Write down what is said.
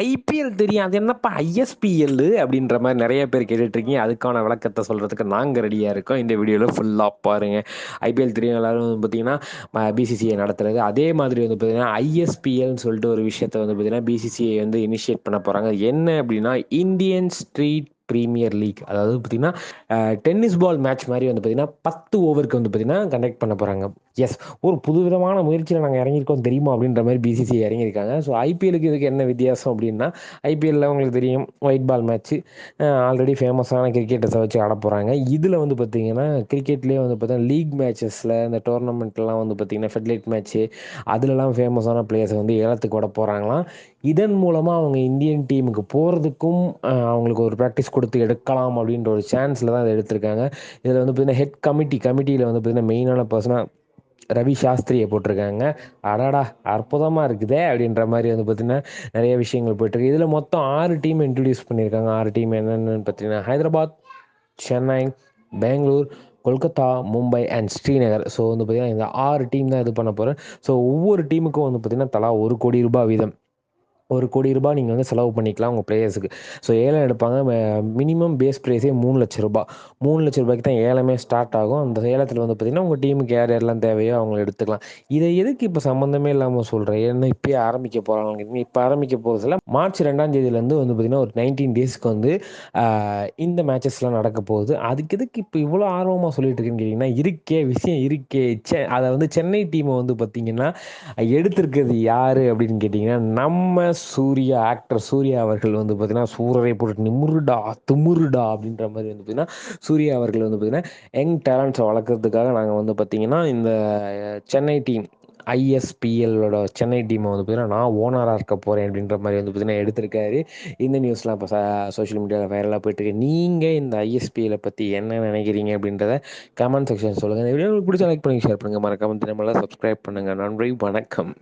IPL தெரியும். அது என்னப்பா ஐஎஸ்பிஎல் அப்படின்ற மாதிரி நிறைய பேர் கேட்டுட்டு இருக்கீங்க. அதுக்கான விளக்கத்தை சொல்றதுக்கு நாங்க ரெடியா இருக்கோம். இந்த வீடியோல ஃபுல்லா பாருங்க. ஐபிஎல் தெரியும் எல்லாரும் வந்து பார்த்தீங்கன்னா பிசிசிஐ நடத்துறது. அதே மாதிரி வந்து பார்த்தீங்கன்னா ஐஎஸ்பிஎல்னு சொல்லிட்டு ஒரு விஷயத்தை வந்து பார்த்தீங்கன்னா பிசிசிஐ வந்து இனிஷியேட் பண்ண போறாங்க. என்ன அப்படின்னா இந்தியன் ஸ்ட்ரீட் பிரீமியர் லீக். அதாவது பார்த்தீங்கன்னா டென்னிஸ் பால் மேட்ச் மாதிரி வந்து பார்த்தீங்கன்னா 10 ஓவருக்கு வந்து பார்த்தீங்கன்னா கண்டக்ட் பண்ண போறாங்க. எஸ், ஒரு புதுவிதமான முயற்சியில் நாங்கள் இறங்கியிருக்கோம் தெரியுமா அப்படின்ற மாதிரி பிசிசி இறங்கியிருக்காங்க. ஸோ ஐபிஎலுக்கு இதுக்கு என்ன வித்தியாசம் அப்படின்னா, ஐபிஎல்ல உங்களுக்கு தெரியும் ஒயிட் பால் மேட்ச்சு, ஆல்ரெடி ஃபேமஸான கிரிக்கெட்டர்ஸை வச்சு ஆட போகிறாங்க. இதில் வந்து பார்த்தீங்கன்னா கிரிக்கெட்லேயே வந்து பார்த்தீங்கன்னா லீக் மேட்சஸில் இந்த டோர்னமெண்ட்லாம் வந்து பார்த்தீங்கன்னா ஃபெட்லைட் மேட்ச்சு அதுலலாம் ஃபேமஸான பிளேயர்ஸை வந்து ஏலத்துக்கு விட போகிறாங்களாம். இதன் மூலமாக அவங்க இந்தியன் டீமுக்கு போகிறதுக்கும் அவங்களுக்கு ஒரு ப்ராக்டிஸ் கொடுத்து எடுக்கலாம் அப்படின்ற ஒரு சான்ஸில் தான் இதை எடுத்திருக்காங்க. இதில் வந்து பார்த்தீங்கன்னா ஹெட் கமிட்டியில் வந்து பார்த்தீங்கன்னா மெயினான பர்சனாக ரவி சாஸ்திரியை போட்டிருக்காங்க. அடடா, அற்புதமா இருக்குதே அப்படின்ற மாதிரி வந்து பார்த்தீங்கன்னா நிறைய விஷயங்கள் போயிட்டுருக்கு. இதில் மொத்தம் 6 டீம் இன்ட்ரடியூஸ் பண்ணியிருக்காங்க. 6 டீம் என்னென்னு பார்த்தீங்கன்னா ஹைதராபாத், சென்னை, பெங்களூர், கொல்கத்தா, மும்பை அண்ட் ஸ்ரீநகர். ஸோ வந்து பார்த்தீங்கன்னா இந்த 6 டீம் தான் இது பண்ண போகிறேன். ஸோ ஒவ்வொரு டீமுக்கும் வந்து பார்த்தீங்கன்னா தலா ₹1,00,00,000 வீதம், ₹1,00,00,000 நீங்கள் வந்து செலவு பண்ணிக்கலாம் உங்கள் பிளேயர்ஸுக்கு. ஸோ ஏலம் எடுப்பாங்க. Minimum base ப்ரைஸே ₹3,00,000. ₹3,00,000 தான் ஏலமே ஸ்டார்ட் ஆகும். அந்த ஏலத்தில் வந்து பார்த்தீங்கன்னா உங்கள் டீமுக்கு யார் யாரெல்லாம் தேவையோ அவங்கள எடுத்துக்கலாம். இதை எதுக்கு இப்போ சம்மந்தமே இல்லாமல் சொல்கிறேன்? ஏன்னா இப்பயே ஆரம்பிக்க போகிறாங்க. இப்போ ஆரம்பிக்க போகிறதுல மார்ச் 2ஆம் தேதியிலேருந்து வந்து பார்த்தீங்கன்னா ஒரு 19 டேஸ்க்கு வந்து இந்த மேட்சஸ்லாம் நடக்க போகுது. அதுக்கு எதுக்கு இப்போ இவ்வளோ ஆர்வமாக சொல்லிட்டு இருக்கேன்னு கேட்டிங்கன்னா, விஷயம் இருக்கே. அதை வந்து சென்னை டீமை வந்து பார்த்தீங்கன்னா எடுத்திருக்கிறது யாரு அப்படின்னு கேட்டிங்கன்னா, நம்ம சூர்யா, ஆக்டர் சூர்யா அவர்கள் வந்து பார்த்தீங்கன்னா, சூரரை போட்டு நிமிருடா, திமிருடா அப்படின்ற மாரி வந்து பார்த்தீங்கன்னா, சூர்யா அவர்கள் வந்து பார்த்தீங்கன்னா, யங் டேலண்ட்ஸ வளர்க்கறதுக்காக நாங்க வந்து பார்த்தீங்கன்னா, இந்த சென்னை டீம் ஐஎஸ்பிஎல்லோட சென்னை டீமை வந்து பார்த்தீங்கன்னா, நான் ஓனரா இருக்க போறேன் அப்படின்ற மாரி வந்து பார்த்தீங்கன்னா எடுத்திருக்காரு. இந்த நியூஸ்லாம் இப்போ சோஷியல் மீடியால வைரலா போயிட்டுருக்கு. நீங்க இந்த ஐஎஸ்பிஎல்ல பத்தி என்ன நினைக்கிறீங்க அப்படின்றத கமெண்ட் செக்ஷன் சொல்லுங்க. இந்த வீடியோ உங்களுக்கு பிடிச்சா லைக் பண்ணுங்க, ஷேர் பண்ணுங்க. மறக்காம தினமெல்லாம் சப்ஸ்கிரைப் பண்ணுங்க. நன்றி, வணக்கம்.